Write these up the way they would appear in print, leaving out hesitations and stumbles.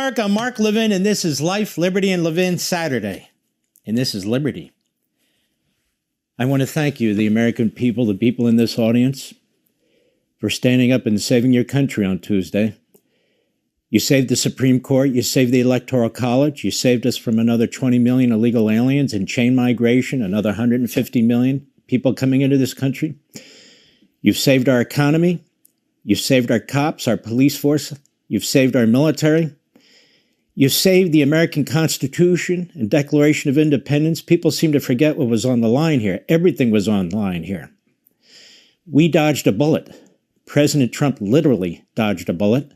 America, I'm Mark Levin, and this is Life, Liberty, and Levin Saturday. And this is Liberty. I want to thank you, the American people, the people in this audience, for standing up and saving your country on Tuesday. You saved the Supreme Court, you saved the Electoral College, you saved us from another 20 million illegal aliens and chain migration, another 150 million people coming into this country. You've saved our economy, you've saved our cops, our police force, you've saved our military. You've saved the American Constitution and Declaration of Independence. People seem to forget what was on the line here. Everything was on the line here. We dodged a bullet. President Trump literally dodged a bullet,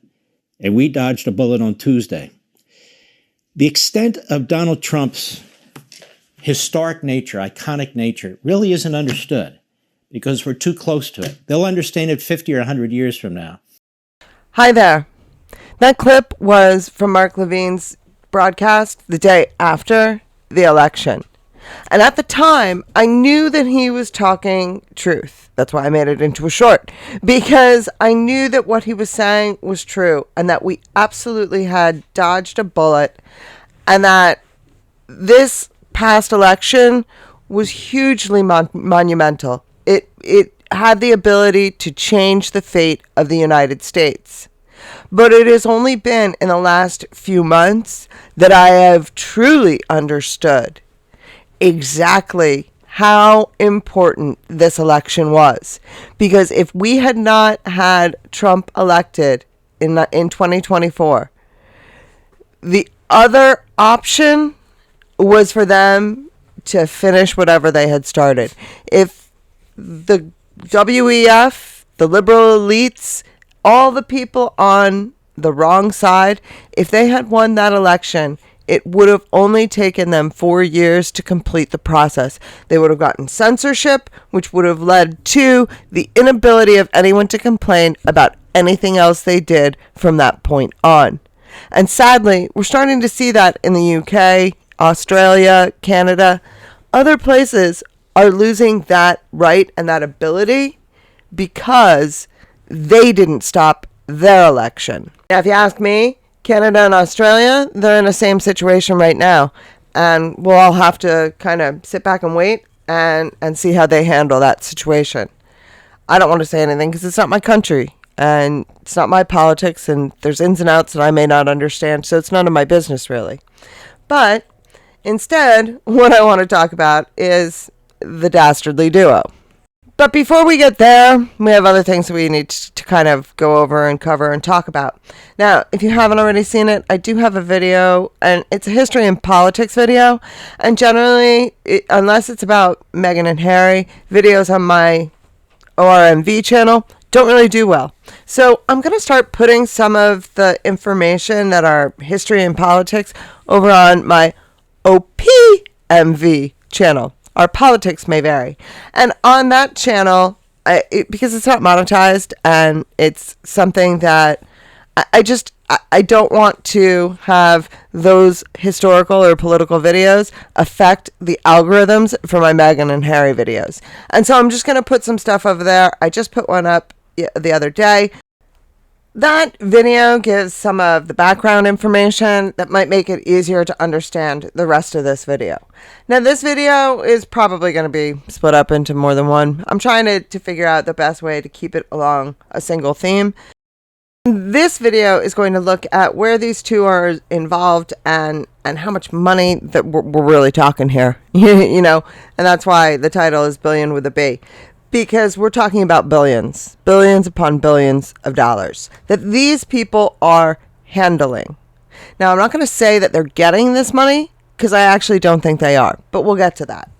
and we dodged a bullet on Tuesday. The extent of Donald Trump's historic nature, iconic nature, really isn't understood because we're too close to it. They'll understand it 50 or 100 years from now. Hi there. That clip was from Mark Levin's broadcast the day after the election. And at the time, I knew that he was talking truth. That's why I made it into a short, because I knew that what he was saying was true and that we absolutely had dodged a bullet and that this past election was hugely monumental. It had the ability to change the fate of the United States. But it has only been in the last few months that I have truly understood exactly how important this election was. Because if we had not had Trump elected in 2024, the other option was for them to finish whatever they had started. If the WEF, the liberal elites, all the people on the wrong side, if they had won that election, it would have only taken them 4 years to complete the process. They would have gotten censorship, which would have led to the inability of anyone to complain about anything else they did from that point on. And sadly, we're starting to see that in the UK, Australia, Canada. Other places are losing that right and that ability because they didn't stop their election. Now, if you ask me, Canada and Australia, they're in the same situation right now. And we'll all have to kind of sit back and wait and see how they handle that situation. I don't want to say anything because it's not my country and it's not my politics and there's ins and outs that I may not understand. So it's none of my business, really. But instead, what I want to talk about is the dastardly duo. But before we get there, we have other things that we need to kind of go over and cover and talk about. Now, if you haven't already seen it, I do have a video, and it's a history and politics video. And generally, unless it's about Meghan and Harry, videos on my ORMV channel don't really do well. So I'm going to start putting some of the information that are history and politics over on my OPMV channel. Our politics may vary. And on that channel, because it's not monetized and it's something that I don't want to have those historical or political videos affect the algorithms for my Meghan and Harry videos. And so I'm just going to put some stuff over there. I just put one up the other day. That video gives some of the background information that might make it easier to understand the rest of this video. Now, this video is probably going to be split up into more than one. I'm trying to figure out the best way to keep it along a single theme. This video is going to look at where these two are involved and how much money that we're really talking here, you know, and that's why the title is Billion with a B. Because we're talking about billions upon billions of dollars that these people are handling. Now, I'm not going to say that they're getting this money because I actually don't think they are, but we'll get to that.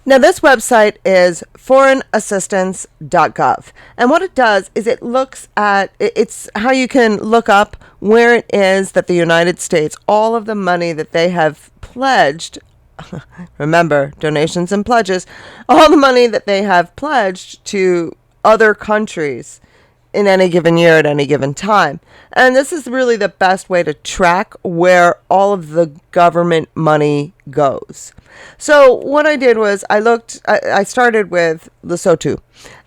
Now, this website is foreignassistance.gov. And what it does is it looks at, it's how you can look up where it is that the United States, all of the money that they have pledged, remember, donations and pledges, all the money that they have pledged to other countries in any given year at any given time. And this is really the best way to track where all of the government money goes. So what I did was I started with Lesotho.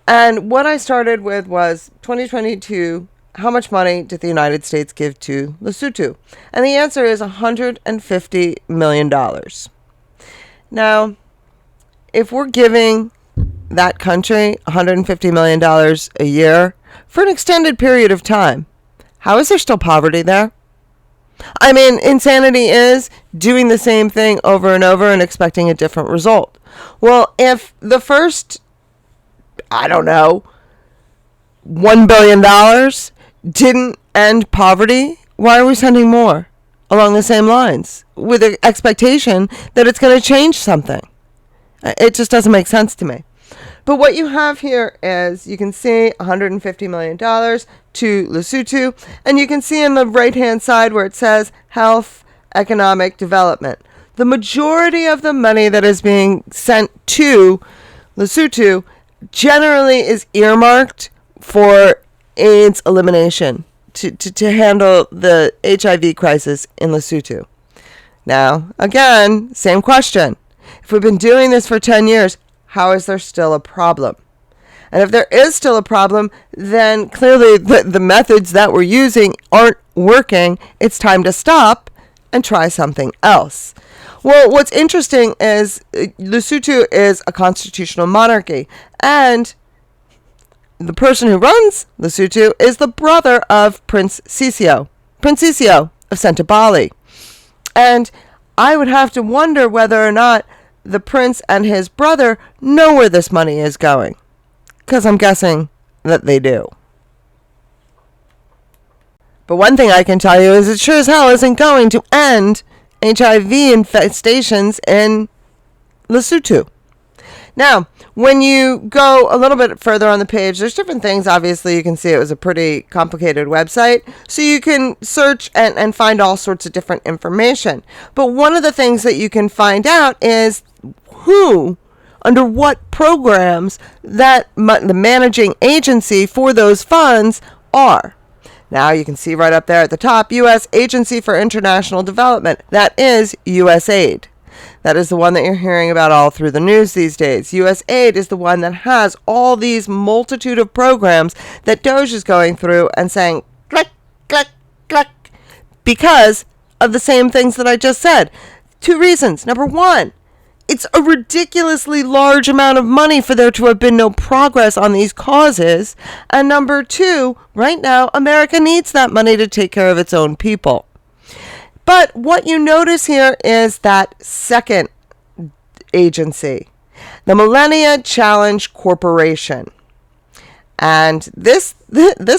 And what I started with was 2022 how much money did the United States give to Lesotho? And the answer is $150 million. Now, if we're giving that country $150 million a year for an extended period of time, how is there still poverty there? I mean, insanity is doing the same thing over and over and expecting a different result. Well, if the first, I don't know, $1 billion didn't end poverty, why are we sending more along the same lines with the expectation that it's going to change something? It just doesn't make sense to me. But what you have here is, you can see $150 million to Lesotho, and you can see on the right-hand side where it says health, economic development. The majority of the money that is being sent to Lesotho generally is earmarked for AIDS elimination, to handle the HIV crisis in Lesotho. Now, again, same question. If we've been doing this for 10 years, how is there still a problem? And if there is still a problem, then clearly the methods that we're using aren't working. It's time to stop and try something else. Well, what's interesting is Lesotho is a constitutional monarchy, and the person who runs Lesotho is the brother of Prince Sisio of Sentabali. And I would have to wonder whether or not the prince and his brother know where this money is going, because I'm guessing that they do. But one thing I can tell you is it sure as hell isn't going to end HIV infestations in Lesotho. Now, when you go a little bit further on the page, there's different things. Obviously, you can see it was a pretty complicated website. So you can search and find all sorts of different information. But one of the things that you can find out is who, under what programs, that the managing agency for those funds are. Now, you can see right up there at the top, U.S. Agency for International Development. That is USAID. That is the one that you're hearing about all through the news these days. USAID is the one that has all these multitude of programs that Doge is going through and saying, click, click, click, because of the same things that I just said. 2 reasons. Number 1, it's a ridiculously large amount of money for there to have been no progress on these causes. And number 2, right now, America needs that money to take care of its own people. But what you notice here is that second agency, the Millennia Challenge Corporation. And this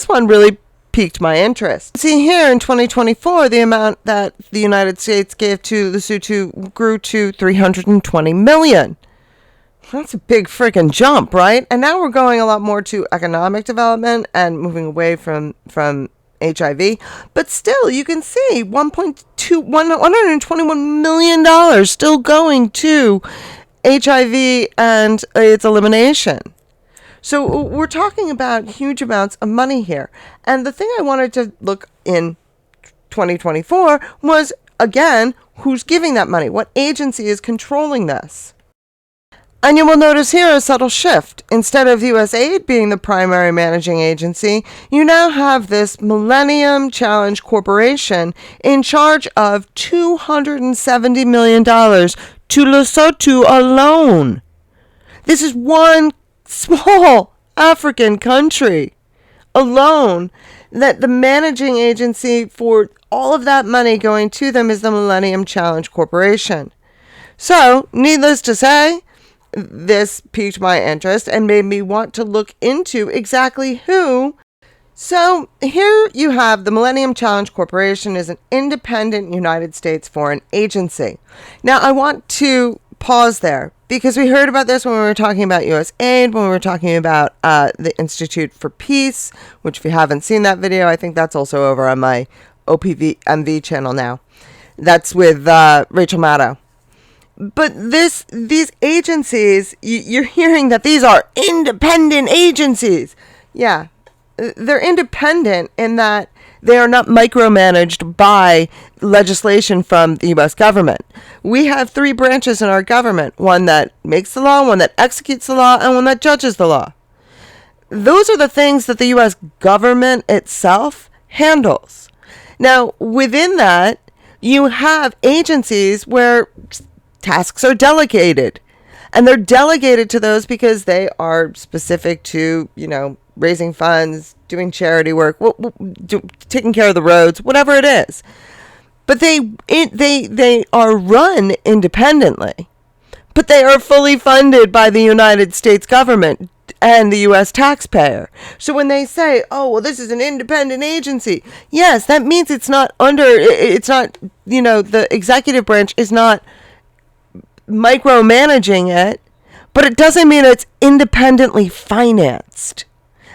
one really piqued my interest. See here in 2024, the amount that the United States gave to Lesotho grew to $320 million. That's a big freaking jump, right? And now we're going a lot more to economic development and moving away from HIV, but still you can see $121 million still going to HIV and its elimination. So we're talking about huge amounts of money here. And the thing I wanted to look in 2024 was, again, who's giving that money? What agency is controlling this? And you will notice here a subtle shift. Instead of USAID being the primary managing agency, you now have this Millennium Challenge Corporation in charge of $270 million to Lesotho alone. This is one small African country alone that the managing agency for all of that money going to them is the Millennium Challenge Corporation. So, needless to say, this piqued my interest and made me want to look into exactly who. So here you have the Millennium Challenge Corporation is an independent United States foreign agency. Now I want to pause there because we heard about this when we were talking about USAID, when we were talking about the Institute for Peace, which if you haven't seen that video, I think that's also over on my OPVMV channel now. That's with Rachel Maddow. But these agencies, you're hearing that these are independent agencies. Yeah, they're independent in that they are not micromanaged by legislation from the U.S. government. We have 3 branches in our government, one that makes the law, one that executes the law, and one that judges the law. those are the things that the U.S. government itself handles. Now, within that, you have agencies where tasks are delegated. And they're delegated to those because they are specific to, raising funds, doing charity work, taking care of the roads, whatever it is. But they are run independently. But they are fully funded by the United States government and the U.S. taxpayer. So when they say, oh, well, this is an independent agency, yes, that means the executive branch is not micromanaging it, but it doesn't mean it's independently financed.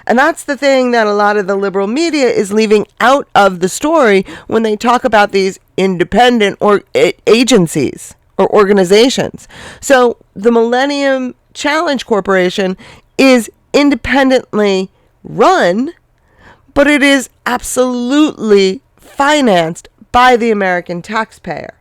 And that's the thing that a lot of the liberal media is leaving out of the story when they talk about these independent or agencies or organizations. So the Millennium Challenge Corporation is independently run, but it is absolutely financed by the American taxpayer.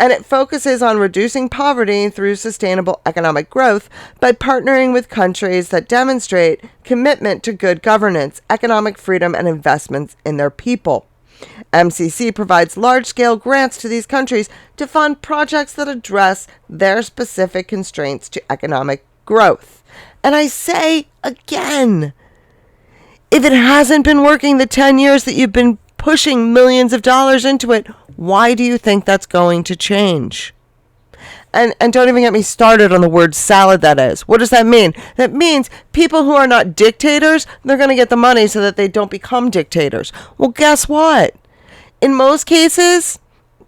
And it focuses on reducing poverty through sustainable economic growth by partnering with countries that demonstrate commitment to good governance, economic freedom, and investments in their people. MCC provides large-scale grants to these countries to fund projects that address their specific constraints to economic growth. And I say again, if it hasn't been working the 10 years that you've been pushing millions of dollars into it, why do you think that's going to change? And don't even get me started on the word salad, that is. What does that mean? That means people who are not dictators, they're going to get the money so that they don't become dictators. Well, guess what? In most cases,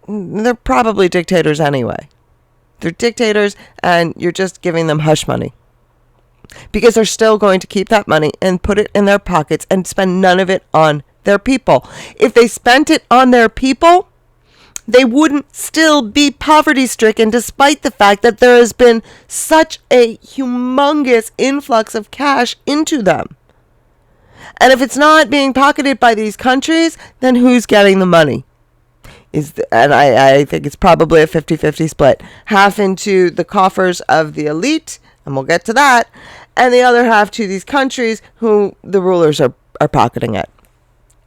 they're probably dictators anyway. They're dictators, and you're just giving them hush money. Because they're still going to keep that money and put it in their pockets and spend none of it on their people. If they spent it on their people, they wouldn't still be poverty-stricken, despite the fact that there has been such a humongous influx of cash into them. And if it's not being pocketed by these countries, then who's getting the money? And I think it's probably a 50-50 split. Half into the coffers of the elite, and we'll get to that, and the other half to these countries who the rulers are pocketing it.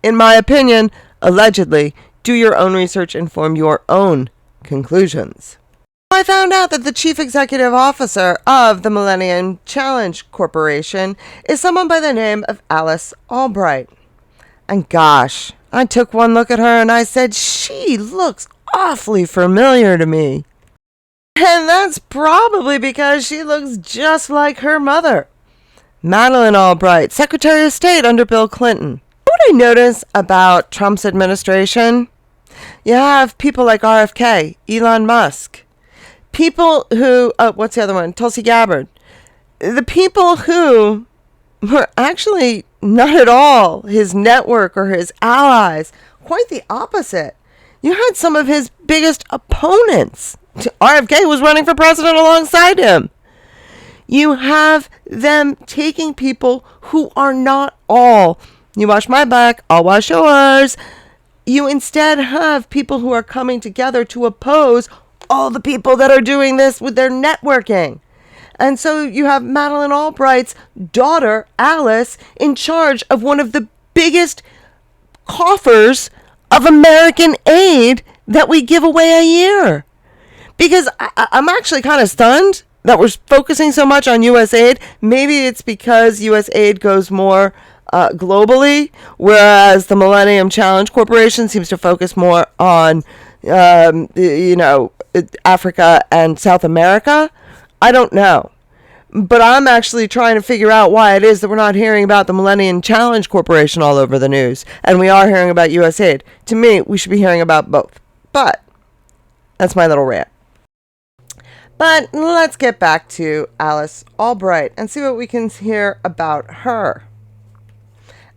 In my opinion, allegedly, do your own research and form your own conclusions. I found out that the chief executive officer of the Millennium Challenge Corporation is someone by the name of Alice Albright. And gosh, I took one look at her and I said, she looks awfully familiar to me. And that's probably because she looks just like her mother, Madeleine Albright, Secretary of State under Bill Clinton. What I notice about Trump's administration, you have people like RFK, Elon Musk, people who, what's the other one? Tulsi Gabbard. The people who were actually not at all his network or his allies, quite the opposite. You had some of his biggest opponents. RFK was running for president alongside him. You have them taking people who are not all, you watch my back, I'll watch yours. You instead have people who are coming together to oppose all the people that are doing this with their networking. And so you have Madeleine Albright's daughter, Alice, in charge of one of the biggest coffers of American aid that we give away a year. Because I'm actually kind of stunned that we're focusing so much on U.S. aid. Maybe it's because U.S. aid goes more globally, whereas the Millennium Challenge Corporation seems to focus more on, Africa and South America. I don't know. But I'm actually trying to figure out why it is that we're not hearing about the Millennium Challenge Corporation all over the news, and we are hearing about U.S. aid. To me, we should be hearing about both. But that's my little rant. But let's get back to Alice Albright and see what we can hear about her.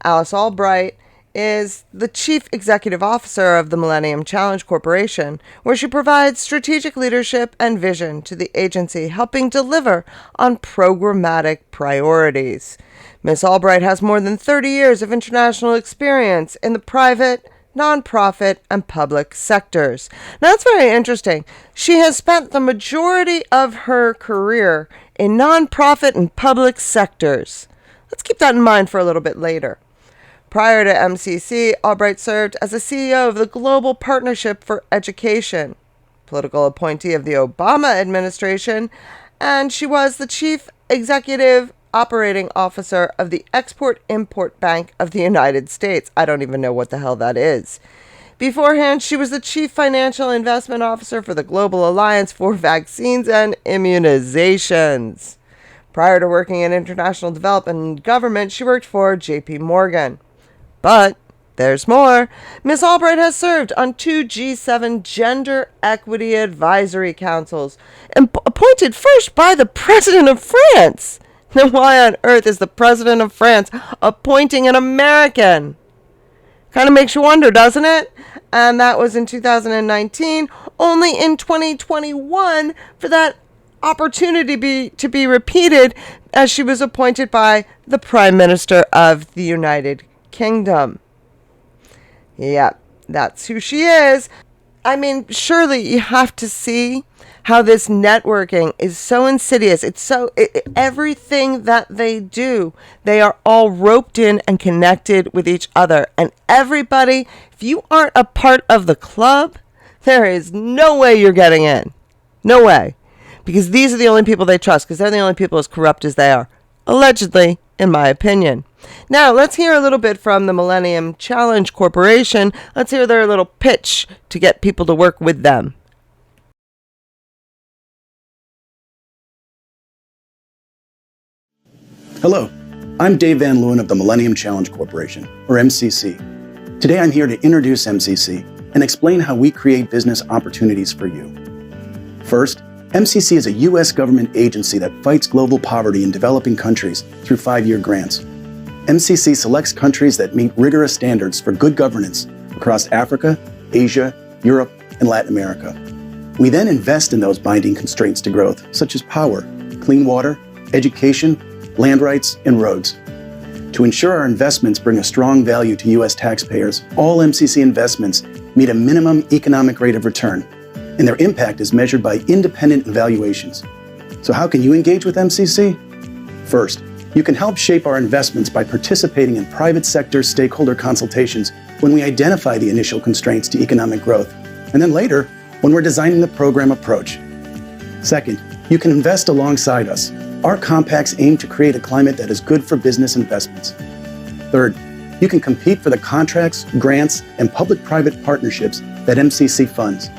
Alice Albright is the chief executive officer of the Millennium Challenge Corporation, where she provides strategic leadership and vision to the agency, helping deliver on programmatic priorities. Ms. Albright has more than 30 years of international experience in the private, nonprofit, and public sectors. Now, that's very interesting. She has spent the majority of her career in nonprofit and public sectors. Let's keep that in mind for a little bit later. Prior to MCC, Albright served as the CEO of the Global Partnership for Education, political appointee of the Obama administration, and she was the chief executive operating officer of the Export-Import Bank of the United States. I don't even know what the hell that is. Beforehand, she was the chief financial investment officer for the Global Alliance for Vaccines and Immunizations. Prior to working in international development and government, she worked for J.P. Morgan. But there's more. Ms. Albright has served on 2 G7 Gender Equity Advisory Councils, and appointed first by the President of France. Now, why on earth is the President of France appointing an American? Kind of makes you wonder, doesn't it? And that was in 2019. Only in 2021 for that opportunity to be repeated, as she was appointed by the Prime Minister of the United Kingdom. Yeah, that's who she is. I mean, surely you have to see how this networking is so insidious. It's everything that they do, they are all roped in and connected with each other. And everybody, if you aren't a part of the club, there is no way you're getting in. No way. Because these are the only people they trust, because they're the only people as corrupt as they are. Allegedly, in my opinion. Now, let's hear a little bit from the Millennium Challenge Corporation. Let's hear their little pitch to get people to work with them. Hello, I'm Dave Van Leeuwen of the Millennium Challenge Corporation, or MCC. Today I'm here to introduce MCC and explain how we create business opportunities for you. First, MCC is a U.S. government agency that fights global poverty in developing countries through 5-year grants. MCC selects countries that meet rigorous standards for good governance across Africa, Asia, Europe, and Latin America. We then invest in those binding constraints to growth, such as power, clean water, education, land rights, and roads. To ensure our investments bring a strong value to U.S. taxpayers, all MCC investments meet a minimum economic rate of return, and their impact is measured by independent evaluations. So how can you engage with MCC? First, you can help shape our investments by participating in private sector stakeholder consultations when we identify the initial constraints to economic growth, and then later, when we're designing the program approach. Second, you can invest alongside us. Our compacts aim to create a climate that is good for business investments. Third, you can compete for the contracts, grants, and public-private partnerships that MCC funds.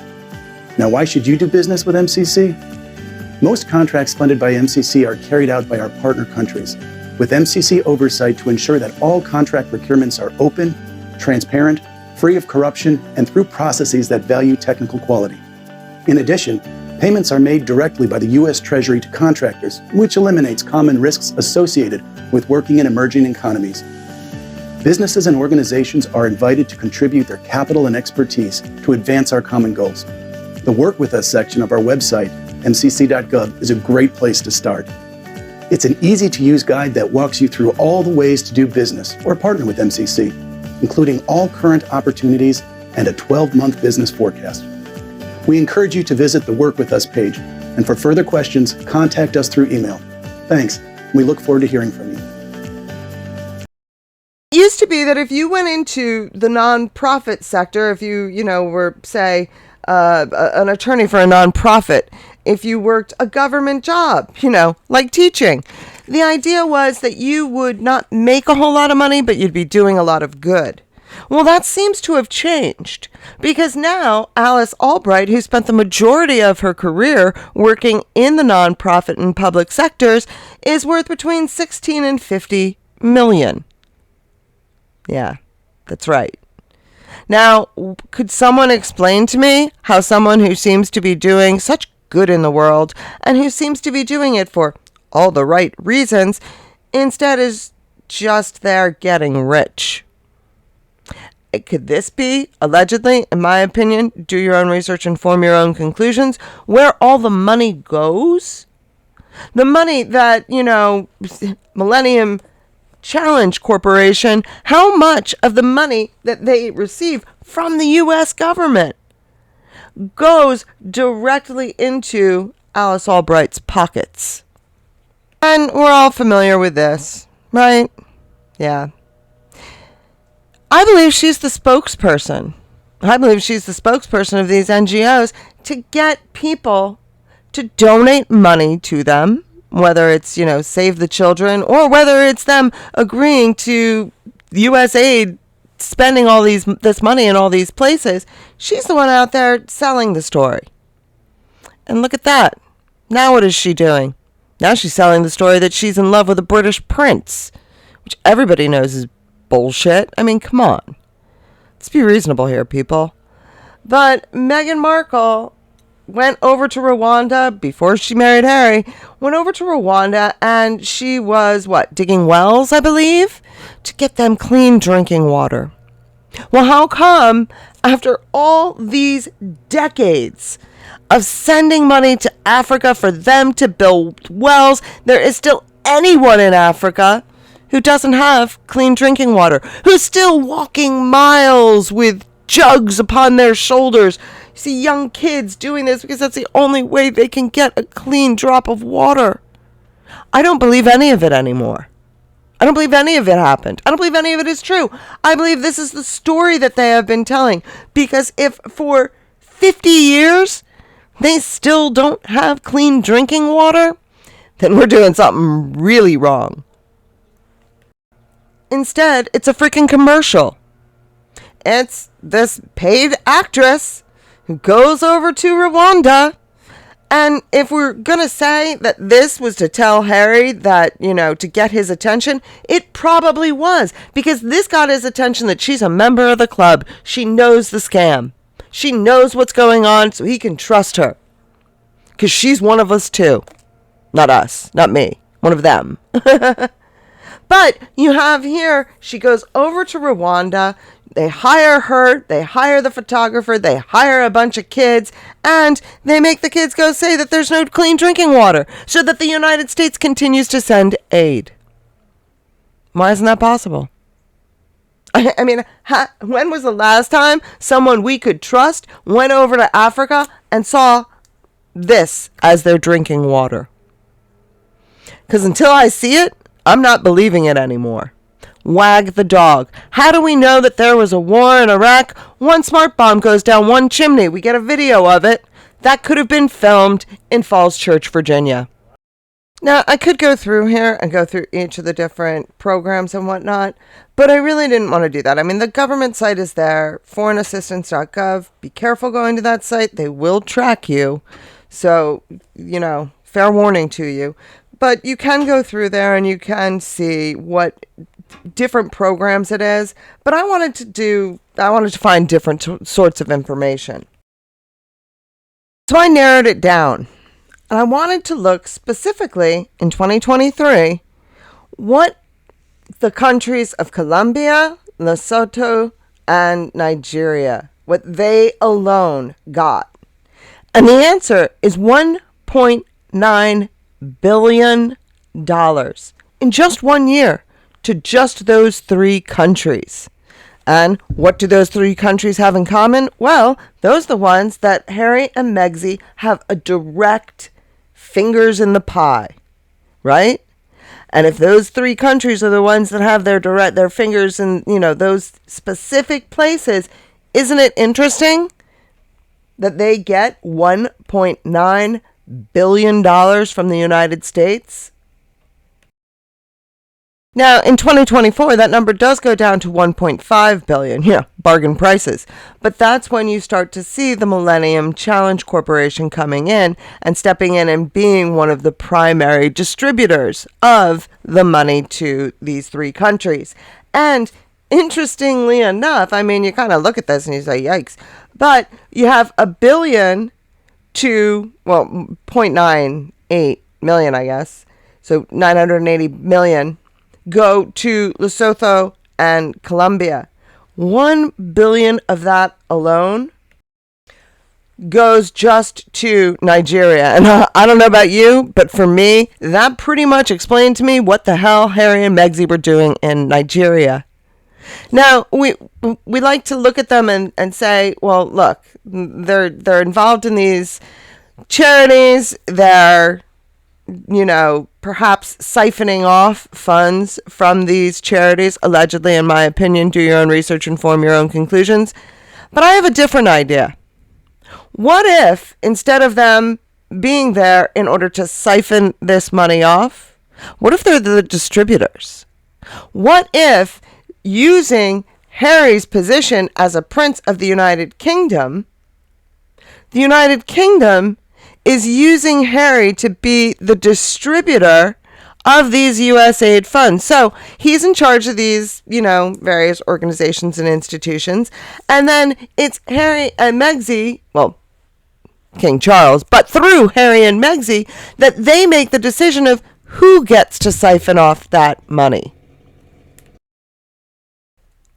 Now, why should you do business with MCC? Most contracts funded by MCC are carried out by our partner countries, with MCC oversight to ensure that all contract procurements are open, transparent, free of corruption, and through processes that value technical quality. In addition, payments are made directly by the U.S. Treasury to contractors, which eliminates common risks associated with working in emerging economies. Businesses and organizations are invited to contribute their capital and expertise to advance our common goals. The Work With Us section of our website, mcc.gov, is a great place to start. It's an easy-to-use guide that walks you through all the ways to do business or partner with MCC, including all current opportunities and a 12-month business forecast. We encourage you to visit the Work With Us page, and for further questions, contact us through email. Thanks. We look forward to hearing from you. It used to be that if you went into the nonprofit sector, if you were, say, an attorney for a nonprofit, if you worked a government job, like teaching, the idea was that you would not make a whole lot of money, but you'd be doing a lot of good. Well, that seems to have changed, because now Alice Albright, who spent the majority of her career working in the nonprofit and public sectors, is worth between 16 and 50 million. Yeah, that's right. Now, could someone explain to me how someone who seems to be doing such good in the world and who seems to be doing it for all the right reasons instead is just there getting rich? Could this be, allegedly, in my opinion, do your own research and form your own conclusions, where all the money goes? The money that, Millennium Challenge Corporation, how much of the money that they receive from the U.S. government goes directly into Alice Albright's pockets? And we're all familiar with this. Right? Yeah. I believe she's the spokesperson. I believe she's the spokesperson of these NGOs to get people to donate money to them, whether it's, Save the Children, or whether it's them agreeing to U.S. aid, spending all this money in all these places. She's the one out there selling the story. And look at that. Now what is she doing? Now she's selling the story that she's in love with a British prince, which everybody knows is bullshit. I mean, come on. Let's be reasonable here, people. But Meghan Markle went over to Rwanda before she married Harry, went over to Rwanda, and she was, digging wells, I believe, to get them clean drinking water. Well, how come after all these decades of sending money to Africa for them to build wells, there is still anyone in Africa who doesn't have clean drinking water, who's still walking miles with jugs upon their shoulders? You see young kids doing this because that's the only way they can get a clean drop of water. I don't believe any of it anymore. I don't believe any of it happened. I don't believe any of it is true. I believe this is the story that they have been telling. Because if for 50 years they still don't have clean drinking water, then we're doing something really wrong. Instead, it's a freaking commercial. It's this paid actress who goes over to Rwanda. And if we're going to say that this was to tell Harry that, to get his attention, it probably was. Because this got his attention that she's a member of the club. She knows the scam. She knows what's going on, so he can trust her. Because she's one of us too. Not us. Not me. One of them. But you have here, she goes over to Rwanda. They hire her, they hire the photographer, they hire a bunch of kids, and they make the kids go say that there's no clean drinking water, so that the United States continues to send aid. Why isn't that possible? I mean, when was the last time someone we could trust went over to Africa and saw this as their drinking water? Because until I see it, I'm not believing it anymore. Wag the dog. How do we know that there was a war in Iraq? One smart bomb goes down one chimney. We get a video of it. That could have been filmed in Falls Church, Virginia. Now, I could go through here and go through each of the different programs and whatnot, but I really didn't want to do that. I mean, the government site is there, foreignassistance.gov. Be careful going to that site. They will track you. So, fair warning to you. But you can go through there and you can see what different programs it is. But I wanted to find different sorts of information. So I narrowed it down. And I wanted to look specifically in 2023 what the countries of Colombia, Lesotho, and Nigeria, what they alone got. And the answer is $1.9 billion in just 1 year to just those three countries. And what do those three countries have in common? Well, those are the ones that Harry and Megsy have a direct fingers in the pie, right? And if those three countries are the ones that have their fingers in, those specific places, isn't it interesting that they get $1.9 billion from the United States? Now, in 2024, that number does go down to 1.5 billion. Yeah, bargain prices. But that's when you start to see the Millennium Challenge Corporation coming in and stepping in and being one of the primary distributors of the money to these three countries. And interestingly enough, I mean, you kind of look at this and you say, yikes. But you have $1 billion to, 0.98 million, I guess. So 980 million go to Lesotho and Colombia. 1 billion of that alone goes just to Nigeria. And I don't know about you, but for me, that pretty much explained to me what the hell Harry and Megsy were doing in Nigeria. Now, we like to look at them and say, well, look, they're involved in these charities. They're, perhaps siphoning off funds from these charities, allegedly, in my opinion. Do your own research and form your own conclusions. But I have a different idea. What if, instead of them being there in order to siphon this money off, what if they're the distributors? What if, using Harry's position as a prince of the United Kingdom is using Harry to be the distributor of these U.S. aid funds. So he's in charge of these, various organizations and institutions. And then it's Harry and Megxi, well, King Charles, but through Harry and Megxi, that they make the decision of who gets to siphon off that money.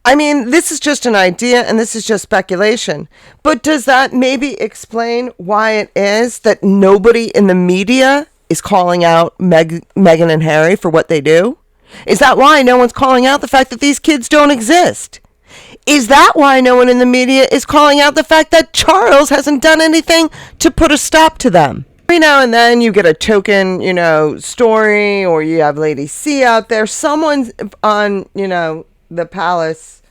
I mean, this is just an idea and this is just speculation. But does that maybe explain why it is that nobody in the media is calling out Meghan and Harry for what they do? Is that why no one's calling out the fact that these kids don't exist? Is that why no one in the media is calling out the fact that Charles hasn't done anything to put a stop to them? Every now and then you get a token, story, or you have Lady C out there. Someone's on, the palace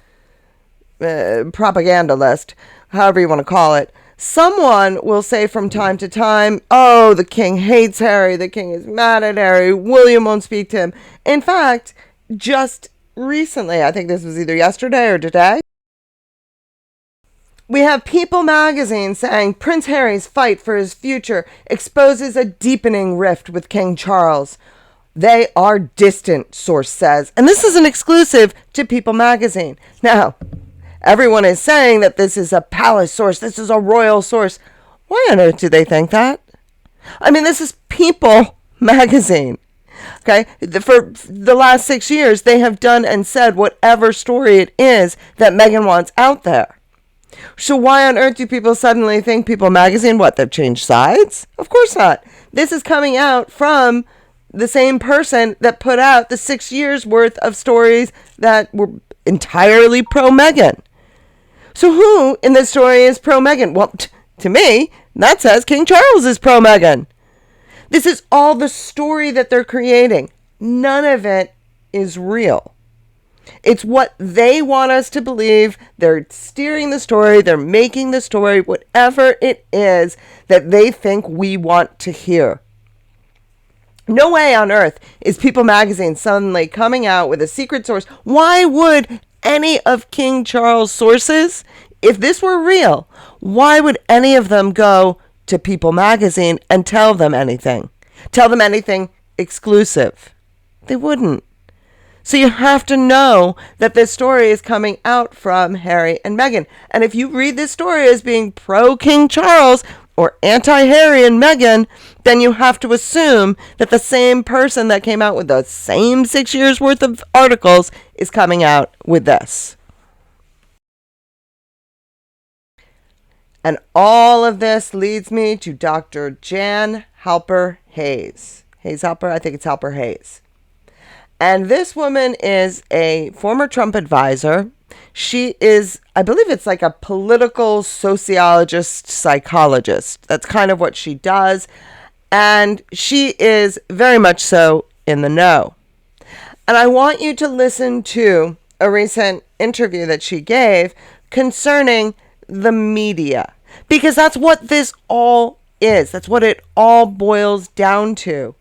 propaganda list, however you want to call it. Someone will say from time to time, oh, the king hates Harry, the king is mad at Harry, William won't speak to him. In fact, just recently, I think this was either yesterday or today, we have People magazine saying Prince Harry's fight for his future exposes a deepening rift with King Charles. They are distant, source says. And this is an exclusive to People magazine. Now, everyone is saying that this is a palace source. This is a royal source. Why on earth do they think that? I mean, this is People magazine. Okay? For the last 6 years, they have done and said whatever story it is that Meghan wants out there. So why on earth do people suddenly think People magazine, what, they've changed sides? Of course not. This is coming out from the same person that put out the 6 years worth of stories that were entirely pro-Meghan. So who in this story is pro-Meghan? Well, to me, that says King Charles is pro-Meghan. This is all the story that they're creating. None of it is real. It's what they want us to believe. They're steering the story. They're making the story, whatever it is that they think we want to hear. No way on earth is People magazine suddenly coming out with a secret source. Why would any of King Charles' sources, if this were real, why would any of them go to People magazine and tell them anything? Tell them anything exclusive? They wouldn't. So you have to know that this story is coming out from Harry and Meghan. And if you read this story as being pro-King Charles or anti-Harry and Meghan, then you have to assume that the same person that came out with the same 6 years worth of articles is coming out with this. And all of this leads me to Dr. Jan Halper Hayes. Hayes Halper? I think it's Halper Hayes. And this woman is a former Trump advisor. She is, I believe it's like a political sociologist, psychologist. That's kind of what she does. And she is very much so in the know. And I want you to listen to a recent interview that she gave concerning the media. Because that's what this all is. That's what it all boils down to.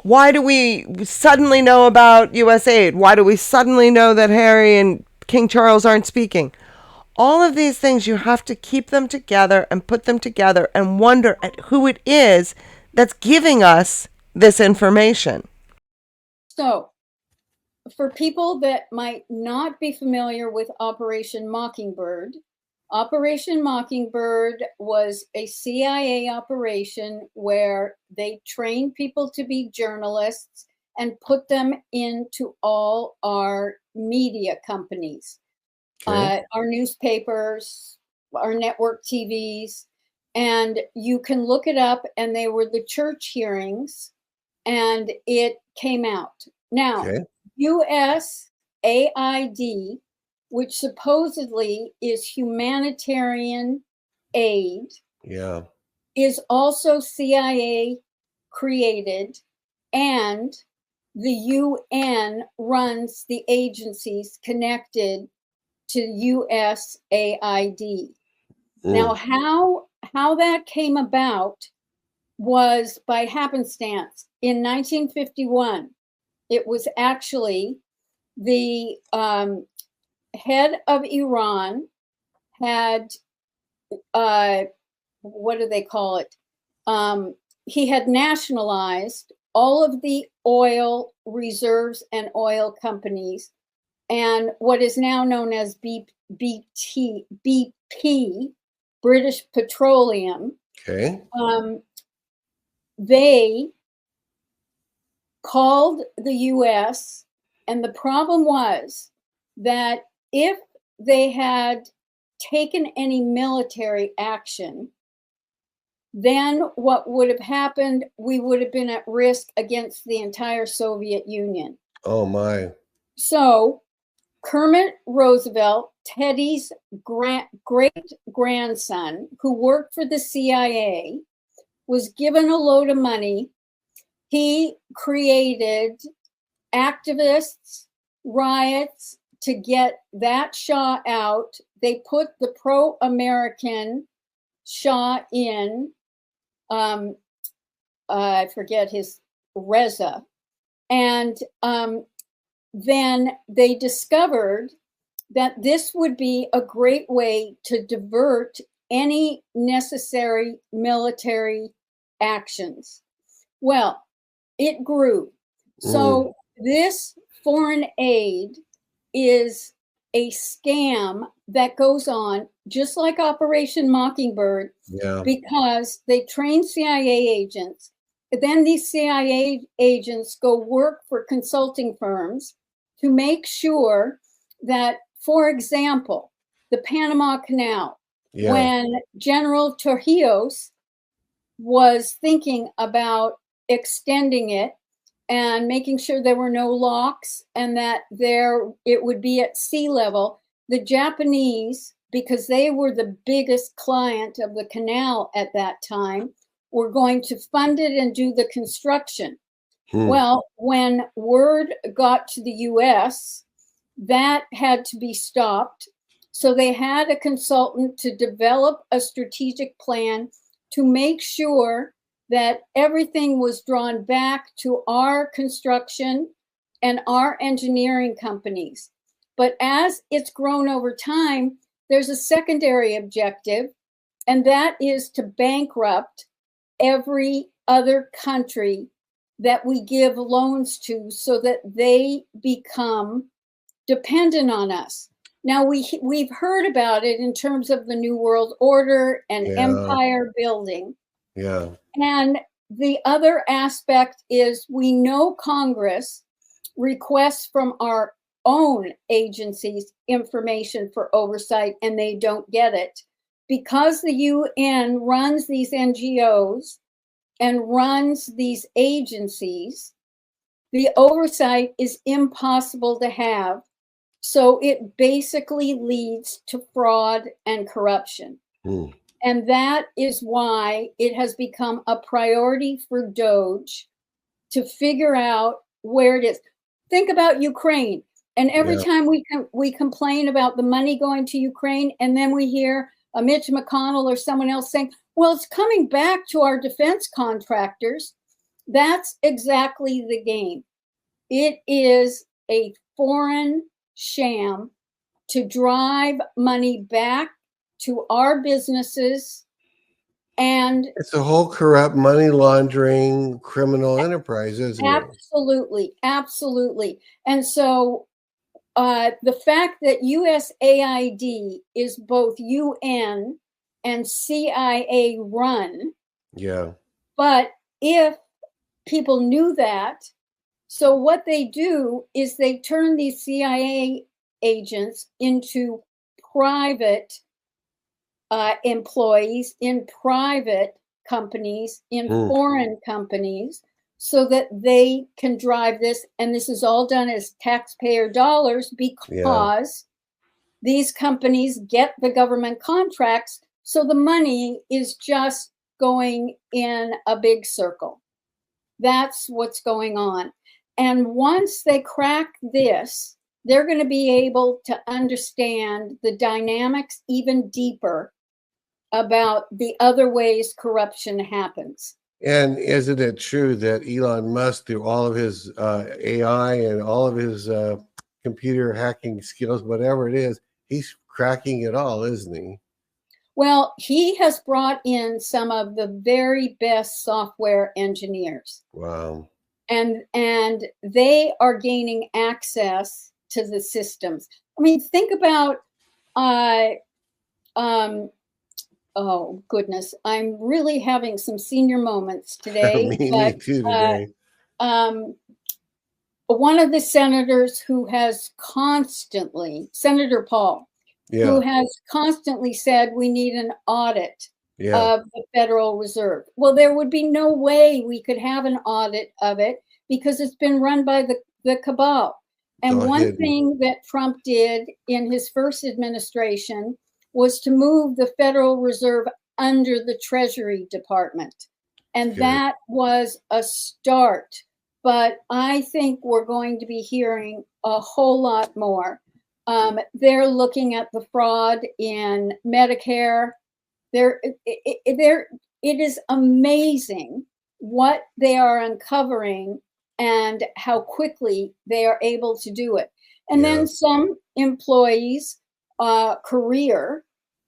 Why do we suddenly know about U.S. aid? Why do we suddenly know that Harry and King Charles aren't speaking? All of these things, you have to keep them together and put them together and wonder at who it is that's giving us this information. So, for people that might not be familiar with Operation Mockingbird was a CIA operation where they trained people to be journalists and put them into all our media companies, our newspapers, our network TVs, and you can look it up, and they were the church hearings, and it came out. Now, USAID, which supposedly is humanitarian aid, is also CIA created, and the UN runs the agencies connected to USAID. Now, how that came about was by happenstance. In 1951, it was actually the head of Iran had, what do they call it? He had nationalized all of the oil reserves and oil companies, and what is now known as BP, British Petroleum. Okay. They called the US, and the problem was that if they had taken any military action, then what would have happened, we would have been at risk against the entire Soviet Union. Oh, my. So Kermit Roosevelt, Teddy's great-grandson, who worked for the CIA, was given a load of money. He created activists, riots to get that Shah out. They put the pro-American Shah in, I forget his, Reza. And then they discovered that this would be a great way to divert any necessary military actions. Well, it grew. So this foreign aid is a scam that goes on just like Operation Mockingbird, because they train CIA agents. Then these CIA agents go work for consulting firms to make sure that, for example, the Panama Canal, when General Torrijos was thinking about extending it and making sure there were no locks and that it would be at sea level, the Japanese, because they were the biggest client of the canal at that time, were going to fund it and do the construction. Well, when word got to the US, that had to be stopped. So they had a consultant to develop a strategic plan to make sure that everything was drawn back to our construction and our engineering companies. But as it's grown over time, there's a secondary objective, and that is to bankrupt every other country that we give loans to so that they become dependent on us. Now, we've heard about it in terms of the New World Order and empire building. Yeah. And the other aspect is we know Congress requests from our own agencies information for oversight, and they don't get it. Because the UN runs these NGOs and runs these agencies, the oversight is impossible to have. So it basically leads to fraud and corruption. And that is why it has become a priority for Doge to figure out where it is. Think about Ukraine. And every time we complain about the money going to Ukraine, and then we hear a Mitch McConnell or someone else saying, well, it's coming back to our defense contractors. That's exactly the game. It is a foreign sham to drive money back to our businesses. And it's a whole corrupt money laundering criminal enterprise, isn't it? Absolutely. Absolutely. And so the fact that USAID is both UN and CIA run. Yeah. But if people knew that, so what they do is they turn these CIA agents into private employees in private companies, in foreign companies, so that they can drive this. And this is all done as taxpayer dollars because these companies get the government contracts. So the money is just going in a big circle. That's what's going on. And once they crack this, they're going to be able to understand the dynamics even deeper about the other ways corruption happens. And isn't it true that Elon Musk, through all of his AI and all of his computer hacking skills, whatever it is, he's cracking it all, isn't he? Well, he has brought in some of the very best software engineers. Wow. And they are gaining access to the systems. I mean, think about, oh goodness, I'm really having some senior moments today. Me too today. One of the senators who has constantly, Senator Paul, who has constantly said we need an audit of the Federal Reserve. Well, there would be no way we could have an audit of it because it's been run by the cabal. And one thing that Trump did in his first administration was to move the Federal Reserve under the Treasury Department. And that was a start. But I think we're going to be hearing a whole lot more. They're looking at the fraud in Medicare. It is amazing what they are uncovering and how quickly they are able to do it. And then some employees, career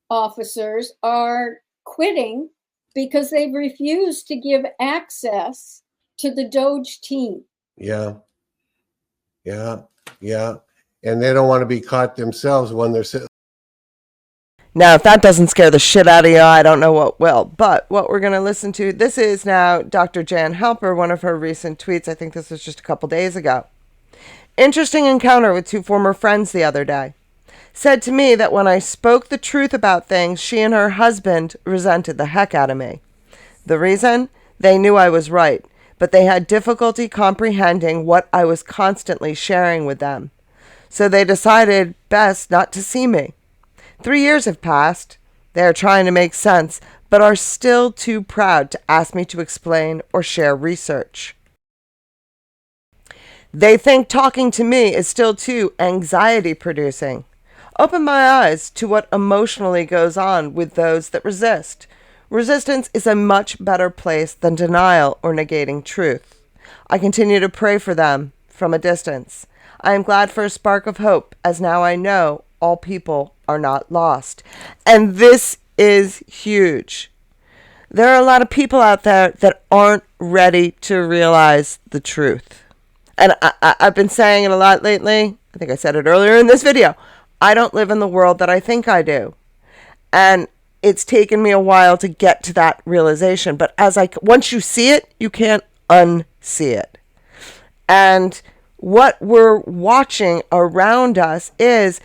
officers, are quitting because they've refused to give access to the Doge team. Yeah. And they don't want to be caught themselves when they're sitting. Now, if that doesn't scare the shit out of you, I don't know what will. But what we're going to listen to, this is now Dr. Jan Halper, one of her recent tweets. I think this was just a couple days ago. Interesting encounter with two former friends the other day. Said to me that when I spoke the truth about things, she and her husband resented the heck out of me. The reason? They knew I was right, but they had difficulty comprehending what I was constantly sharing with them. So they decided best not to see me. 3 years have passed. They are trying to make sense, but are still too proud to ask me to explain or share research. They think talking to me is still too anxiety-producing. Open my eyes to what emotionally goes on with those that resist. Resistance is a much better place than denial or negating truth. I continue to pray for them from a distance. I am glad for a spark of hope, as now I know all people are not lost. And this is huge. There are a lot of people out there that aren't ready to realize the truth. And I've been saying it a lot lately. I think I said it earlier in this video. I don't live in the world that I think I do. And it's taken me a while to get to that realization. But once you see it, you can't unsee it. And what we're watching around us is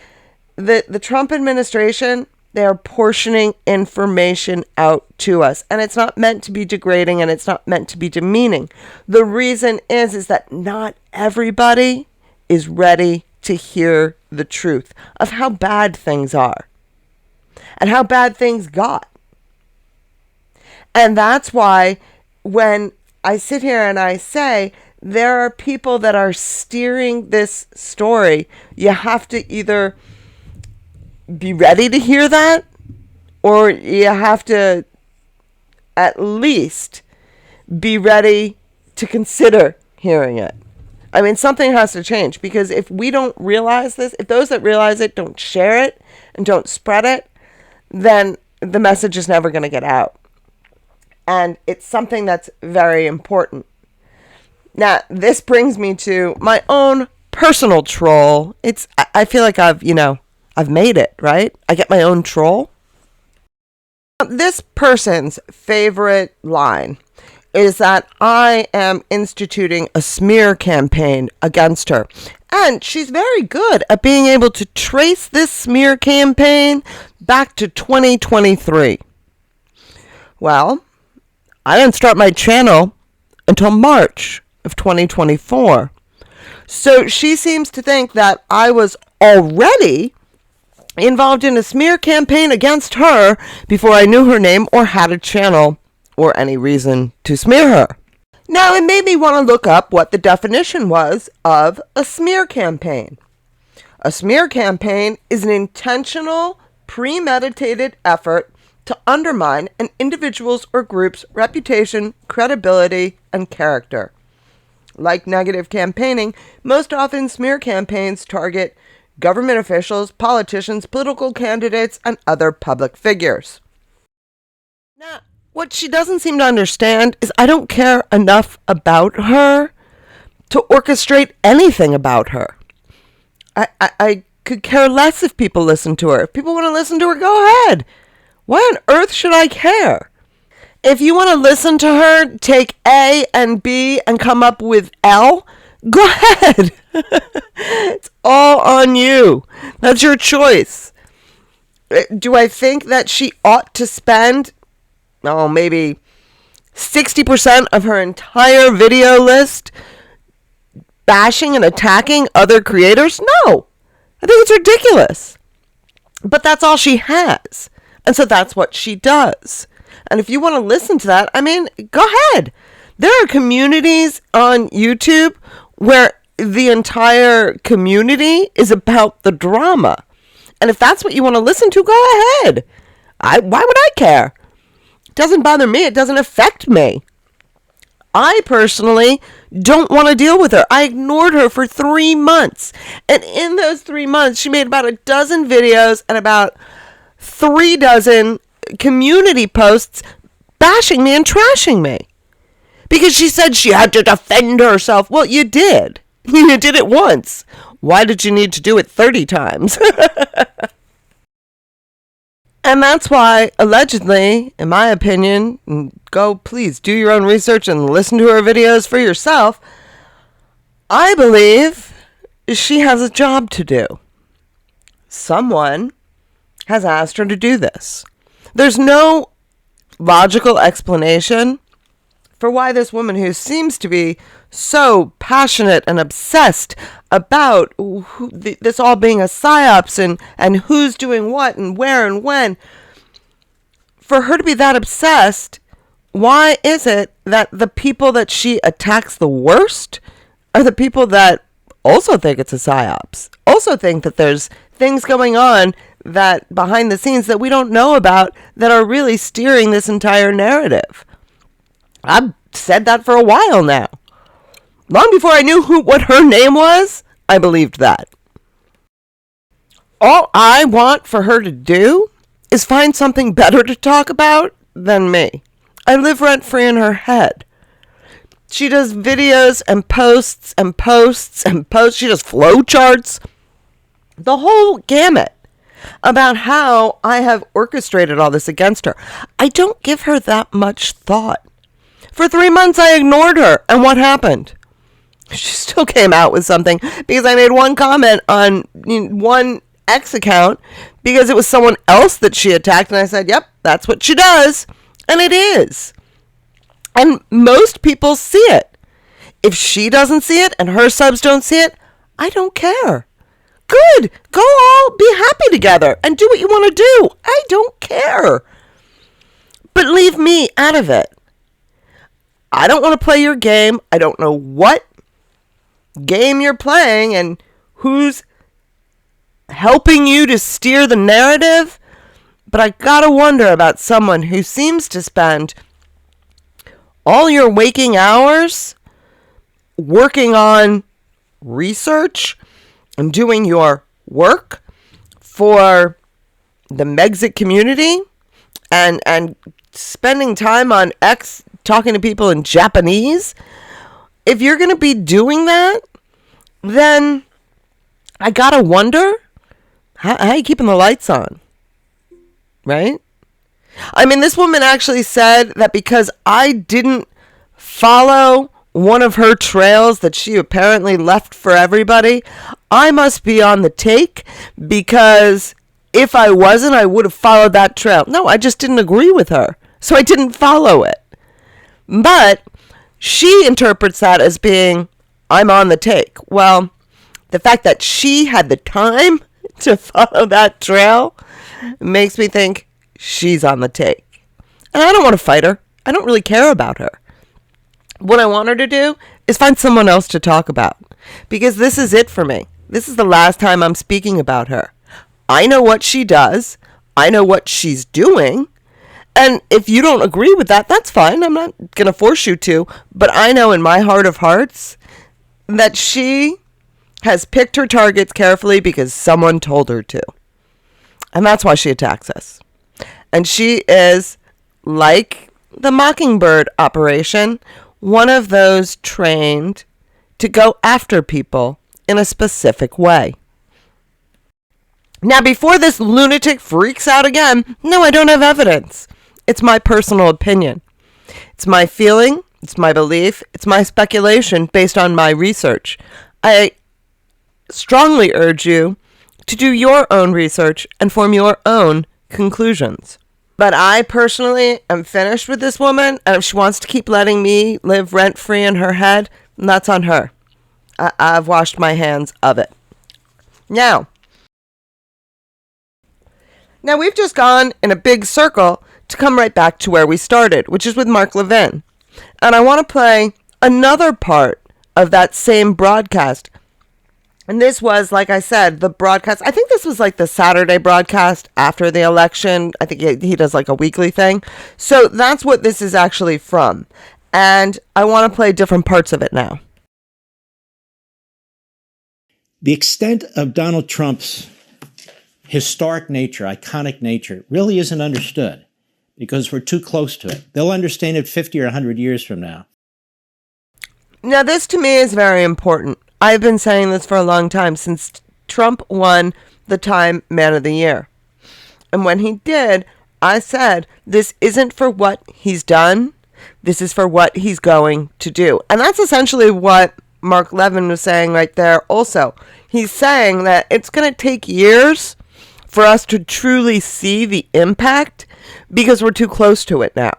that the Trump administration, they are portioning information out to us. And it's not meant to be degrading and it's not meant to be demeaning. The reason is that not everybody is ready to hear the truth of how bad things are and how bad things got. And that's why when I sit here and I say there are people that are steering this story, you have to either be ready to hear that, or you have to at least be ready to consider hearing it. I mean, something has to change, because if we don't realize this, if those that realize it don't share it and don't spread it, then the message is never going to get out. And it's something that's very important. Now, this brings me to my own personal troll. I feel like I've made it, right? I get my own troll. This person's favorite line is that I am instituting a smear campaign against her. And she's very good at being able to trace this smear campaign back to 2023. Well, I didn't start my channel until March of 2024. So she seems to think that I was already involved in a smear campaign against her before I knew her name or had a channel or any reason to smear her. Now, it made me want to look up what the definition was of a smear campaign. A smear campaign is an intentional, premeditated effort to undermine an individual's or group's reputation, credibility, and character. Like negative campaigning, most often smear campaigns target government officials, politicians, political candidates, and other public figures. Now, what she doesn't seem to understand is I don't care enough about her to orchestrate anything about her. I could care less if people listen to her. If people want to listen to her, go ahead. Why on earth should I care? If you want to listen to her, take A and B and come up with L, go ahead. It's all on you. That's your choice. Do I think that she ought to spend, maybe 60% of her entire video list bashing and attacking other creators? No. I think it's ridiculous. But that's all she has. And so that's what she does. And if you want to listen to that, go ahead. There are communities on YouTube where the entire community is about the drama. And if that's what you want to listen to, go ahead. Why would I care? It doesn't bother me. It doesn't affect me. I personally don't want to deal with her. I ignored her for 3 months. And in those 3 months, she made about 12 videos and about 36 community posts bashing me and trashing me. Because she said she had to defend herself. Well, you did. You did it once. Why did you need to do it 30 times? And that's why, allegedly, in my opinion, please do your own research and listen to her videos for yourself. I believe she has a job to do. Someone has asked her to do this. There's no logical explanation for why this woman, who seems to be so passionate and obsessed about this all being a psyops and who's doing what and where and when, for her to be that obsessed, why is it that the people that she attacks the worst are the people that also think it's a psyops, also think that there's things going on that behind the scenes that we don't know about that are really steering this entire narrative? I've said that for a while now. Long before I knew what her name was, I believed that. All I want for her to do is find something better to talk about than me. I live rent-free in her head. She does videos and posts and posts and posts. She does flow charts. The whole gamut about how I have orchestrated all this against her. I don't give her that much thought. For 3 months, I ignored her. And what happened? She still came out with something because I made one comment on one X account because it was someone else that she attacked. And I said, yep, that's what she does. And it is. And most people see it. If she doesn't see it and her subs don't see it, I don't care. Good. Go all be happy together and do what you want to do. I don't care. But leave me out of it. I don't want to play your game. I don't know what game you're playing and who's helping you to steer the narrative. But I gotta wonder about someone who seems to spend all your waking hours working on research and doing your work for the Megxit community and spending time on X talking to people in Japanese. If you're going to be doing that, then I gotta wonder how are you keeping the lights on, right? This woman actually said that because I didn't follow one of her trails that she apparently left for everybody, I must be on the take, because if I wasn't, I would have followed that trail. No, I just didn't agree with her, so I didn't follow it. But she interprets that as being, I'm on the take. Well, the fact that she had the time to follow that trail makes me think she's on the take. And I don't want to fight her. I don't really care about her. What I want her to do is find someone else to talk about, because this is it for me. This is the last time I'm speaking about her. I know what she does. I know what she's doing. And if you don't agree with that, that's fine. I'm not going to force you to. But I know in my heart of hearts that she has picked her targets carefully because someone told her to. And that's why she attacks us. And she is, like the Mockingbird operation, one of those trained to go after people in a specific way. Now, before this lunatic freaks out again, no, I don't have evidence. It's my personal opinion. It's my feeling. It's my belief. It's my speculation based on my research. I strongly urge you to do your own research and form your own conclusions. But I personally am finished with this woman, and if she wants to keep letting me live rent-free in her head, that's on her. I've washed my hands of it. Now, we've just gone in a big circle to come right back to where we started, which is with Mark Levin. And I want to play another part of that same broadcast. And this was, like I said, the broadcast. I think this was like the Saturday broadcast after the election. I think he does like a weekly thing. So that's what this is actually from. And I want to play different parts of it now. The extent of Donald Trump's historic nature, iconic nature, really isn't understood because we're too close to it. They'll understand it 50 or 100 years from now. Now, this to me is very important. I've been saying this for a long time, since Trump won the Time Man of the Year. And when he did, I said, this isn't for what he's done. This is for what he's going to do. And that's essentially what Mark Levin was saying right there also. He's saying that it's going to take years for us to truly see the impact because we're too close to it now.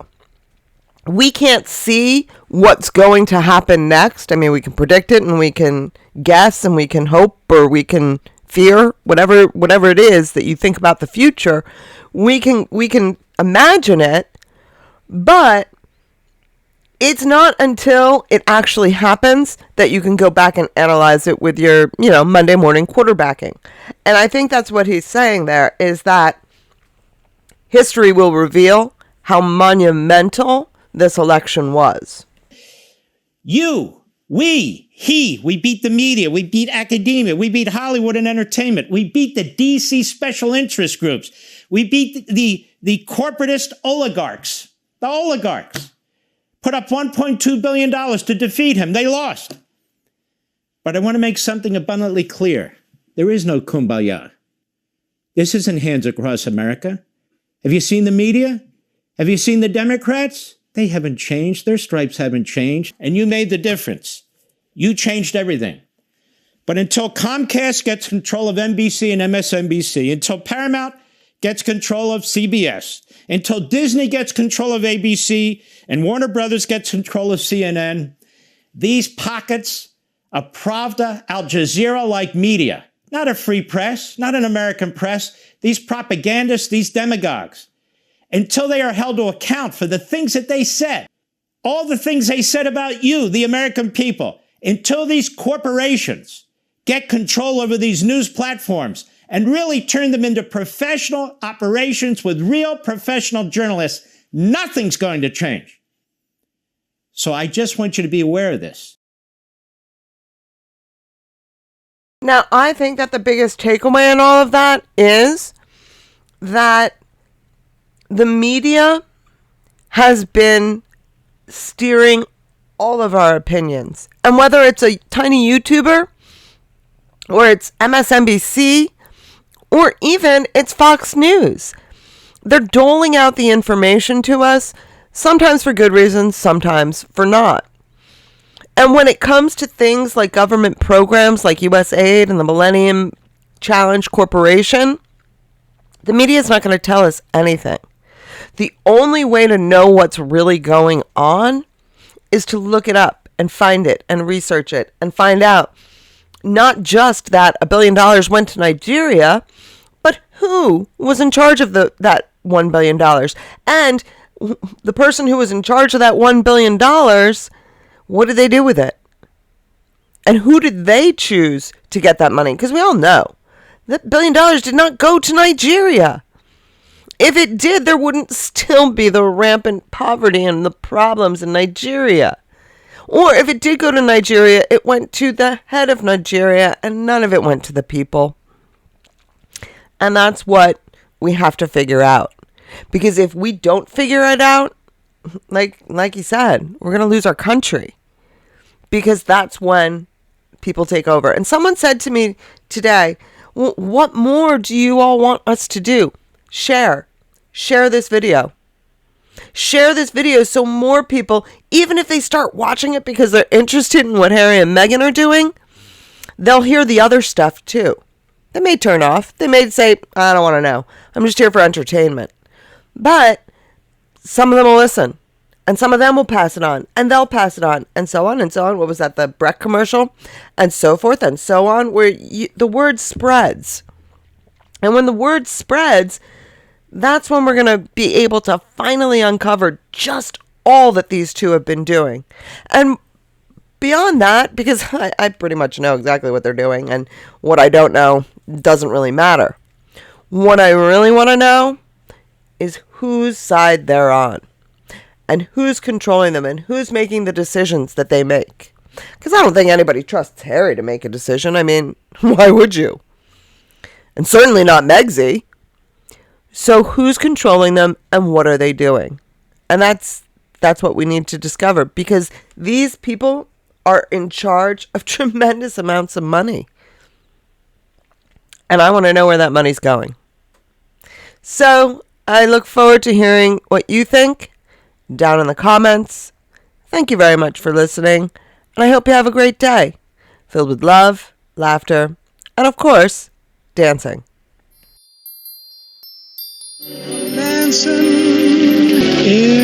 We can't see what's going to happen next. I mean, we can predict it and we can guess and we can hope or we can fear, whatever it is that you think about the future. We can imagine it, but it's not until it actually happens that you can go back and analyze it with your, Monday morning quarterbacking. And I think that's what he's saying there, is that history will reveal how monumental this election was. You, we beat the media, we beat academia, we beat Hollywood and entertainment, we beat the DC special interest groups, we beat the corporatist oligarchs, the oligarchs. Put up $1.2 billion to defeat him. They lost. But I want to make something abundantly clear. There is no kumbaya. This isn't hands across America. Have you seen the media? Have you seen the Democrats? They haven't changed. Their stripes haven't changed. And you made the difference. You changed everything. But until Comcast gets control of NBC and MSNBC, until Paramount gets control of CBS, until Disney gets control of ABC and Warner Brothers gets control of CNN, these pockets of Pravda, Al Jazeera-like media, not a free press, not an American press, these propagandists, these demagogues, until they are held to account for the things that they said, all the things they said about you, the American people, until these corporations get control over these news platforms and really turn them into professional operations with real professional journalists, nothing's going to change. So I just want you to be aware of this. Now, I think that the biggest takeaway in all of that is that the media has been steering all of our opinions. And whether it's a tiny YouTuber or it's MSNBC or even it's Fox News, they're doling out the information to us, sometimes for good reasons, sometimes for not. And when it comes to things like government programs like USAID and the Millennium Challenge Corporation, the media is not going to tell us anything. The only way to know what's really going on is to look it up and find it and research it and find out not just that $1 billion went to Nigeria, but who was in charge of that $1 billion. And the person who was in charge of that $1 billion What did they do with it? And who did they choose to get that money? Because we all know that $1 billion did not go to Nigeria. If it did, there wouldn't still be the rampant poverty and the problems in Nigeria. Or if it did go to Nigeria, it went to the head of Nigeria and none of it went to the people. And that's what we have to figure out. Because if we don't figure it out, like he said, we're going to lose our country. Because that's when people take over. And someone said to me today, well, what more do you all want us to do? Share this video. Share this video so more people, even if they start watching it because they're interested in what Harry and Meghan are doing, they'll hear the other stuff too. They may turn off. They may say, I don't want to know. I'm just here for entertainment. But some of them will listen. And some of them will pass it on. And they'll pass it on. And so on and so on. What was that? The Breck commercial? And so forth and so on. Where the word spreads. And when the word spreads, that's when we're going to be able to finally uncover just all that these two have been doing. And beyond that, because I pretty much know exactly what they're doing, and what I don't know doesn't really matter. What I really want to know is whose side they're on, and who's controlling them, and who's making the decisions that they make. Because I don't think anybody trusts Harry to make a decision. I mean, why would you? And certainly not Megxie. So who's controlling them and what are they doing? And that's what we need to discover, because these people are in charge of tremendous amounts of money. And I want to know where that money's going. So I look forward to hearing what you think down in the comments. Thank you very much for listening. And I hope you have a great day filled with love, laughter, and of course, dancing. Dancing in